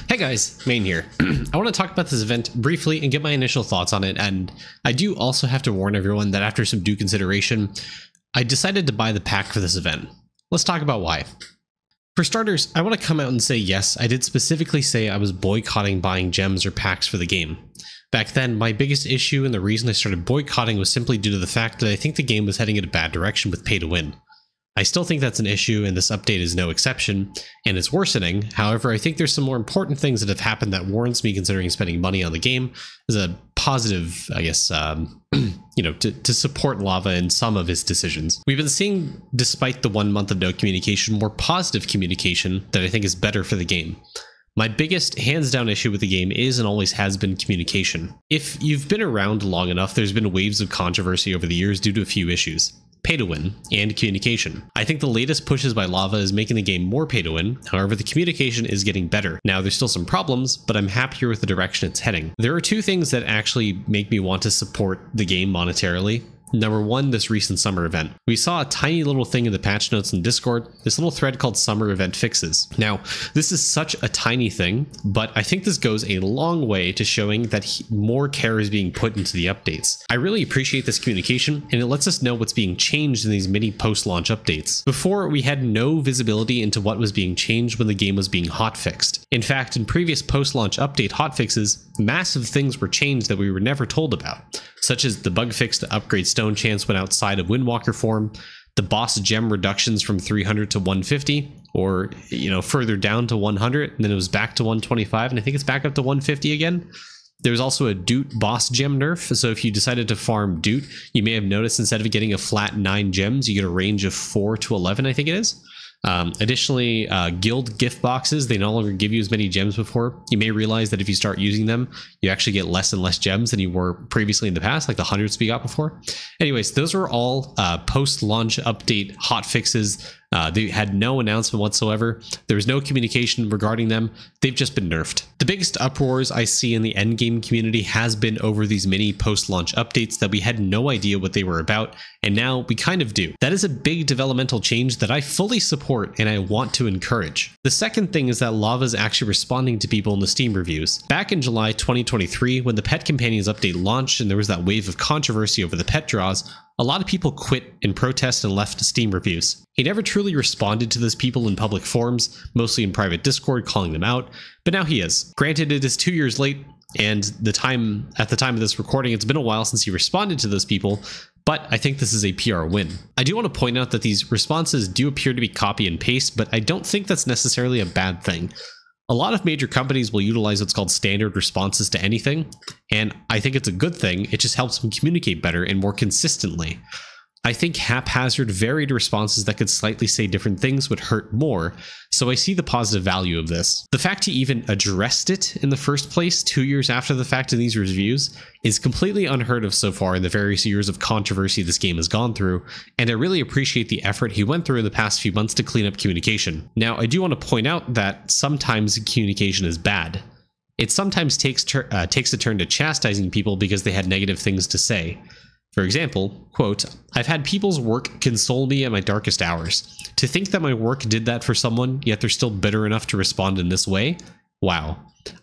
Hey guys, Main here. I want to talk about this event briefly and get my initial thoughts on it, and I do also have to warn everyone that after some due consideration, I decided to buy the pack for this event. Let's talk about why. For starters, I want to come out and say yes, I did specifically say I was boycotting buying gems or packs for the game. Back then, my biggest issue and the reason I started boycotting was simply due to the fact that I think the game was heading in a bad direction with pay to win. I still think that's an issue, and this update is no exception, and it's worsening. However, I think there's some more important things that have happened that warrants me considering spending money on the game as a positive, I guess, to support Lava in some of his decisions. We've been seeing, despite the 1 month of no communication, more positive communication that I think is better for the game. My biggest, hands down issue with the game is and always has been communication. If you've been around long enough, there's been waves of controversy over the years due to a few issues. Pay to win, and communication. I think the latest pushes by Lava is making the game more pay to win, however the communication is getting better. Now there's still some problems, but I'm happier with the direction it's heading. There are two things that actually make me want to support the game monetarily. Number one, this recent summer event. We saw a tiny little thing in the patch notes in Discord, this little thread called Summer Event Fixes. Now, this is such a tiny thing, but I think this goes a long way to showing that more care is being put into the updates. I really appreciate this communication, and it lets us know what's being changed in these mini post-launch updates. Before, we had no visibility into what was being changed when the game was being hotfixed. In fact, in previous post-launch update hotfixes, massive things were changed that we were never told about, such as the bug fix to upgrade stone chance when outside of Windwalker form, the boss gem reductions from 300 to 150, or further down to 100, and then it was back to 125, and I think it's back up to 150 again. There was also a Doot boss gem nerf, so if you decided to farm Doot, you may have noticed instead of getting a flat 9 gems, you get a range of 4 to 11, I think it is. Additionally, guild gift boxes, they no longer give you as many gems before. You may realize that if you start using them, you actually get less and less gems than you were previously in the past, like the hundreds we got before. Anyways, those were all post-launch update hotfixes. They had no announcement whatsoever. There was no communication regarding them. They've just been nerfed. The biggest uproars I see in the endgame community has been over these mini post-launch updates that we had no idea what they were about, and now we kind of do. That is a big developmental change that I fully support and I want to encourage. The second thing is that Lava is actually responding to people in the Steam reviews. Back in July 2023, when the Pet Companions update launched and there was that wave of controversy over the pet draws, a lot of people quit in protest and left Steam reviews. He never truly responded to those people in public forums, mostly in private Discord, calling them out, but now he is. Granted, it is 2 years late, and at the time of this recording, it's been a while since he responded to those people, but I think this is a PR win. I do want to point out that these responses do appear to be copy and paste, but I don't think that's necessarily a bad thing. A lot of major companies will utilize what's called standard responses to anything, and I think it's a good thing. It just helps them communicate better and more consistently. I think haphazard, varied responses that could slightly say different things would hurt more, so I see the positive value of this. The fact he even addressed it in the first place 2 years after the fact in these reviews is completely unheard of so far in the various years of controversy this game has gone through, and I really appreciate the effort he went through in the past few months to clean up communication. Now, I do want to point out that sometimes communication is bad. It sometimes takes a turn to chastising people because they had negative things to say. For example, quote, "I've had people's work console me at my darkest hours. To think that my work did that for someone, yet they're still bitter enough to respond in this way? Wow.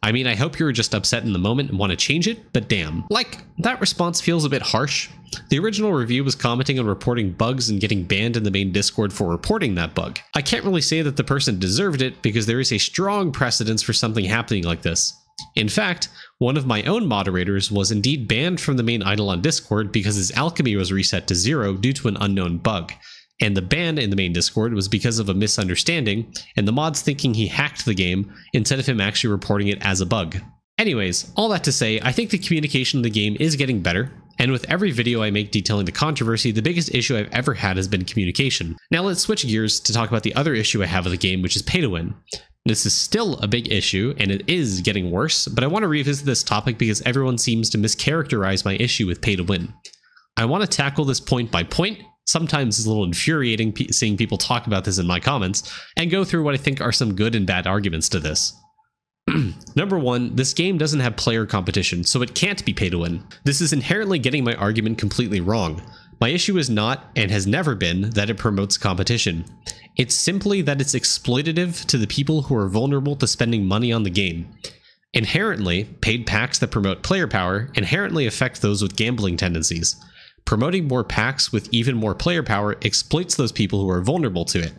I mean, I hope you were just upset in the moment and want to change it, but damn." Like, that response feels a bit harsh. The original review was commenting on reporting bugs and getting banned in the main Discord for reporting that bug. I can't really say that the person deserved it because there is a strong precedence for something happening like this. In fact, one of my own moderators was indeed banned from the main Idleon Discord because his alchemy was reset to 0 due to an unknown bug. And the ban in the main Discord was because of a misunderstanding, and the mods thinking he hacked the game instead of him actually reporting it as a bug. Anyways, all that to say, I think the communication of the game is getting better, and with every video I make detailing the controversy, the biggest issue I've ever had has been communication. Now let's switch gears to talk about the other issue I have with the game, which is pay to win. This is still a big issue, and it is getting worse, but I want to revisit this topic because everyone seems to mischaracterize my issue with pay to win. I want to tackle this point by point. Sometimes it's a little infuriating seeing people talk about this in my comments, and go through what I think are some good and bad arguments to this. Number one, this game doesn't have player competition, so it can't be pay to win. This is inherently getting my argument completely wrong. My issue is not, and has never been, that it promotes competition. It's simply that it's exploitative to the people who are vulnerable to spending money on the game. Inherently, paid packs that promote player power inherently affect those with gambling tendencies. Promoting more packs with even more player power exploits those people who are vulnerable to it.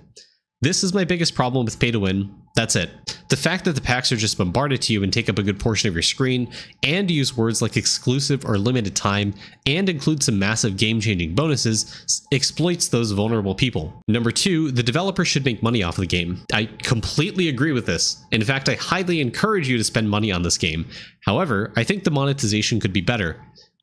This is my biggest problem with pay to win. That's it. The fact that the packs are just bombarded to you and take up a good portion of your screen, and use words like exclusive or limited time, and include some massive game-changing bonuses, exploits those vulnerable people. Number 2, the developer should make money off of the game. I completely agree with this. In fact, I highly encourage you to spend money on this game. However, I think the monetization could be better.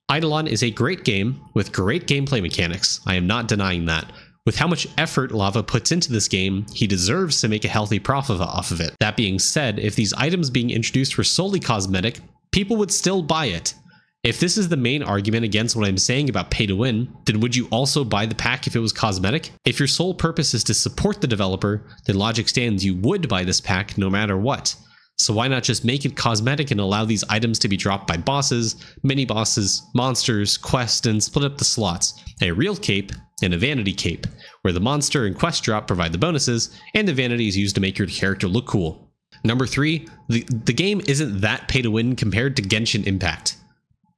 Idleon is a great game with great gameplay mechanics. I am not denying that. With how much effort Lava puts into this game, he deserves to make a healthy profit off of it. That being said, if these items being introduced were solely cosmetic, people would still buy it. If this is the main argument against what I'm saying about pay to win, then would you also buy the pack if it was cosmetic? If your sole purpose is to support the developer, then logic stands you would buy this pack no matter what. So why not just make it cosmetic and allow these items to be dropped by bosses, mini-bosses, monsters, quests, and split up the slots. A real cape and a vanity cape, where the monster and quest drop provide the bonuses, and the vanity is used to make your character look cool. Number 3, the game isn't that pay to win compared to Genshin Impact.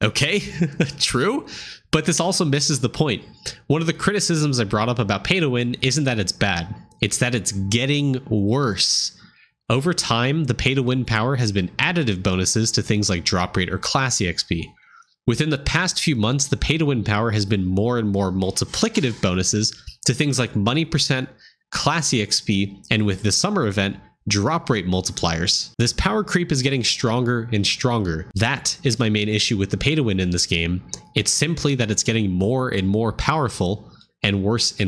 Okay, true, but this also misses the point. One of the criticisms I brought up about pay to win isn't that it's bad, it's that it's getting worse. Over time, the pay-to-win power has been additive bonuses to things like drop rate or class EXP. Within the past few months, the pay-to-win power has been more and more multiplicative bonuses to things like money percent, class EXP, and with the summer event, drop rate multipliers. This power creep is getting stronger and stronger. That is my main issue with the pay-to-win in this game. It's simply that it's getting more and more powerful, and worse.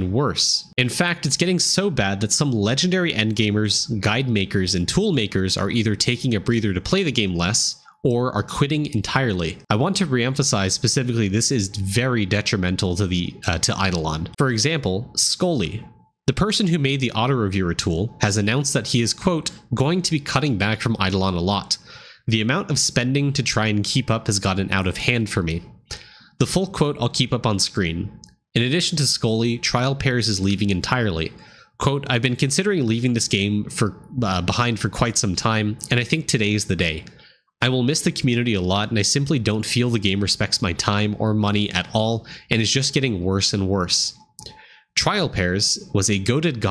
In fact, it's getting so bad that some legendary endgamers, guide makers, and tool makers are either taking a breather to play the game less, or are quitting entirely. I want to reemphasize specifically this is very detrimental to Idleon. For example, Scully, the person who made the auto-reviewer tool, has announced that he is, quote, going to be cutting back from Idleon a lot. The amount of spending to try and keep up has gotten out of hand for me. The full quote I'll keep up on screen. In addition to Scully, Trial Pairs is leaving entirely. Quote, I've been considering leaving this game behind for quite some time, and I think today is the day. I will miss the community a lot, and I simply don't feel the game respects my time or money at all, and is just getting worse and worse. Trial Pairs was a goated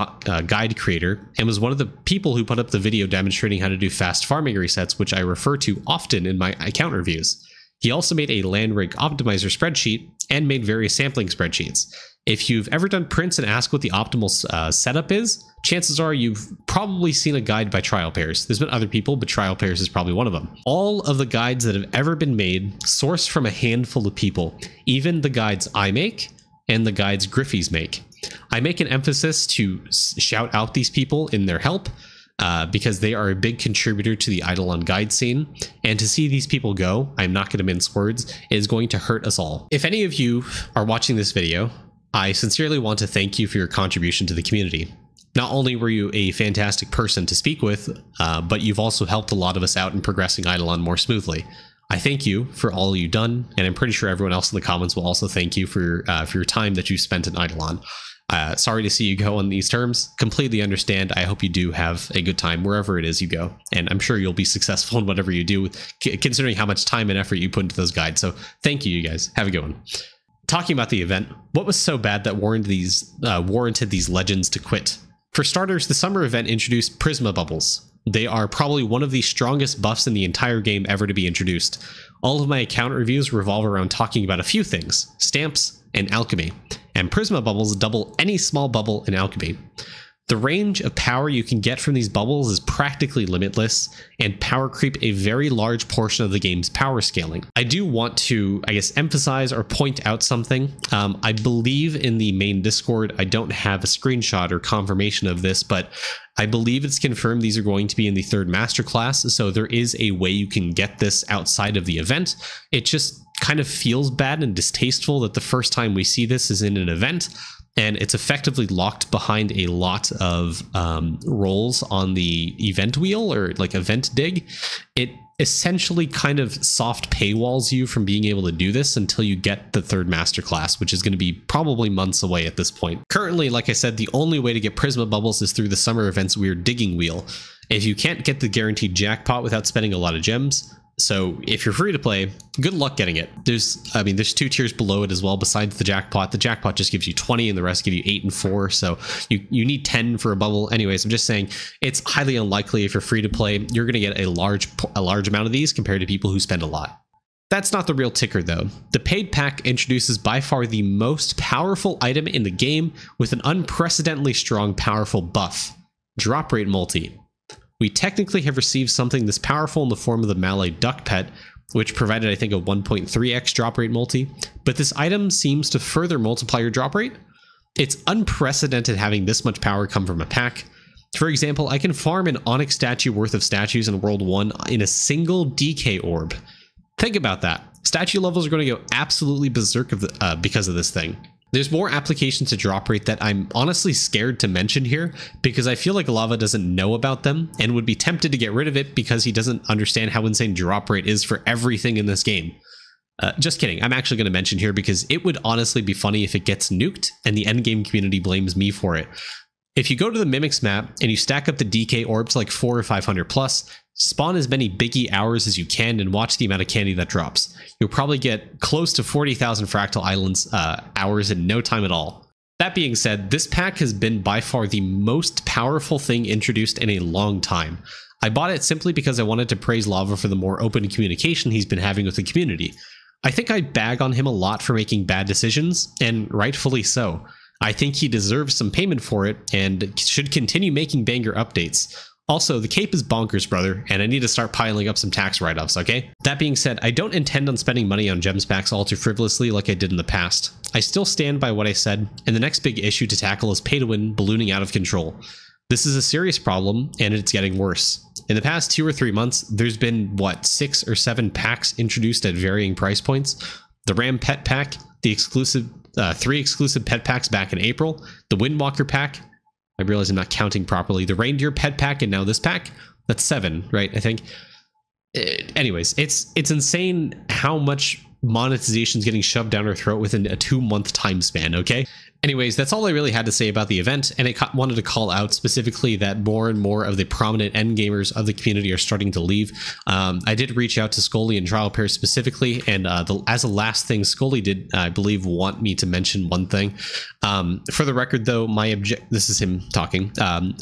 guide creator, and was one of the people who put up the video demonstrating how to do fast farming resets, which I refer to often in my account reviews. He also made a land rank optimizer spreadsheet and made various sampling spreadsheets. If you've ever done prints and asked what the optimal setup is, chances are you've probably seen a guide by Trial Pairs. There's been other people, but Trial Pairs is probably one of them. All of the guides that have ever been made sourced from a handful of people, even the guides I make and the guides Griffey's make. I make an emphasis to shout out these people in their help, because they are a big contributor to the Idleon guide scene, and to see these people go, I'm not going to mince words, is going to hurt us all. If any of you are watching this video, I sincerely want to thank you for your contribution to the community. Not only were you a fantastic person to speak with, but you've also helped a lot of us out in progressing Idleon more smoothly. I thank you for all you've done, and I'm pretty sure everyone else in the comments will also thank you for your time that you spent in Idleon. Sorry to see you go on these terms. Completely understand. I hope you do have a good time wherever it is you go, and I'm sure you'll be successful in whatever you do, considering how much time and effort you put into those guides. So thank you guys. Have a good one. Talking about the event, what was so bad that warranted these legends to quit? For starters, the summer event introduced Prisma Bubbles. They are probably one of the strongest buffs in the entire game ever to be introduced. All of my account reviews revolve around talking about a few things: stamps and alchemy, and Prisma Bubbles double any small bubble in alchemy. The range of power you can get from these bubbles is practically limitless, and power creep a very large portion of the game's power scaling. I do want to, emphasize or point out something. I believe in the main Discord, I don't have a screenshot or confirmation of this, but I believe it's confirmed these are going to be in the 3rd masterclass, so there is a way you can get this outside of the event. It just kind of feels bad and distasteful that the first time we see this is in an event. and it's effectively locked behind a lot of rolls on the event wheel, or like event dig. It essentially kind of soft paywalls you from being able to do this until you get the third masterclass, which is going to be probably months away at this point. Currently, like I said, the only way to get Prisma Bubbles is through the summer event's weird digging wheel. If you can't get the guaranteed jackpot without spending a lot of gems, so if you're free to play, good luck getting it. There's 2 tiers below it as well besides the jackpot. The jackpot just gives you 20 and the rest give you 8 and 4. So you need 10 for a bubble. Anyways, I'm just saying it's highly unlikely if you're free to play, you're going to get a large amount of these compared to people who spend a lot. That's not the real ticker though. The paid pack introduces by far the most powerful item in the game with an unprecedentedly strong powerful buff, drop rate multi. We technically have received something this powerful in the form of the Malay duck pet, which provided, I think, a 1.3x drop rate multi, but this item seems to further multiply your drop rate. It's unprecedented having this much power come from a pack. For example, I can farm an Onyx statue worth of statues in World 1 in a single DK orb. Think about that. Statue levels are going to go absolutely berserk because of this thing. There's more applications to drop rate that I'm honestly scared to mention here because I feel like Lava doesn't know about them and would be tempted to get rid of it because he doesn't understand how insane drop rate is for everything in this game. Just kidding. I'm actually going to mention here because it would honestly be funny if it gets nuked and the endgame community blames me for it. If you go to the Mimics map and you stack up the DK orb to like 400 or 500 plus, spawn as many Biggie hours as you can and watch the amount of candy that drops. You'll probably get close to 40,000 Fractal Islands hours in no time at all. That being said, this pack has been by far the most powerful thing introduced in a long time. I bought it simply because I wanted to praise Lava for the more open communication he's been having with the community. I think I bag on him a lot for making bad decisions, and rightfully so. I think he deserves some payment for it and should continue making banger updates. Also, the cape is bonkers, brother, and I need to start piling up some tax write-offs, okay? That being said, I don't intend on spending money on gems packs all too frivolously like I did in the past. I still stand by what I said, and the next big issue to tackle is pay-to-win ballooning out of control. This is a serious problem, and it's getting worse. In the past 2 or 3 months, there's been, 6 or 7 packs introduced at varying price points. The Ram Pet Pack, the exclusive 3 exclusive pet packs back in April, the Windwalker Pack, I realize I'm not counting properly, the Reindeer Pet Pack, and now this pack. That's 7, right? I think. Anyways, it's insane how much monetization is getting shoved down our throat within a 2-month time span, okay? Anyways, that's all I really had to say about the event, and I wanted to call out specifically that more and more of the prominent endgamers of the community are starting to leave. I did reach out to Scully and Trial Pair specifically, and as a last thing, Scully did, I believe, want me to mention one thing. For the record, though, this is him talking.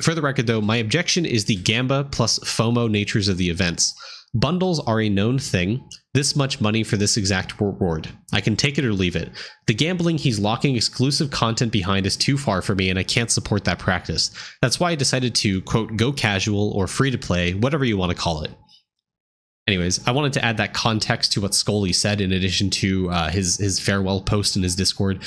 For the record, though, my objection is the Gamba plus FOMO natures of the events. Bundles are a known thing. This much money for this exact reward. I can take it or leave it. The gambling he's locking exclusive content behind is too far for me, and I can't support that practice. That's why I decided to, quote, go casual or free to play, whatever you want to call it. Anyways, I wanted to add that context to what Scully said in addition to his farewell post in his Discord,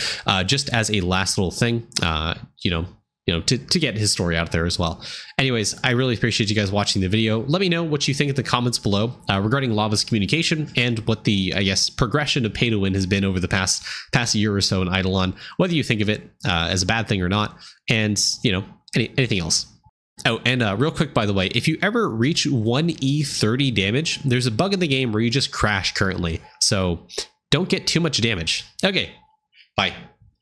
just as a last little thing, to get his story out there as well. Anyways, I really appreciate you guys watching the video. Let me know what you think in the comments below regarding Lava's communication and what the, I guess, progression of pay to win has been over the past year or so in Idleon, whether you think of it as a bad thing or not, and, anything else. Oh, and real quick, by the way, if you ever reach 1E30 damage, there's a bug in the game where you just crash currently, so don't get too much damage. Okay, bye.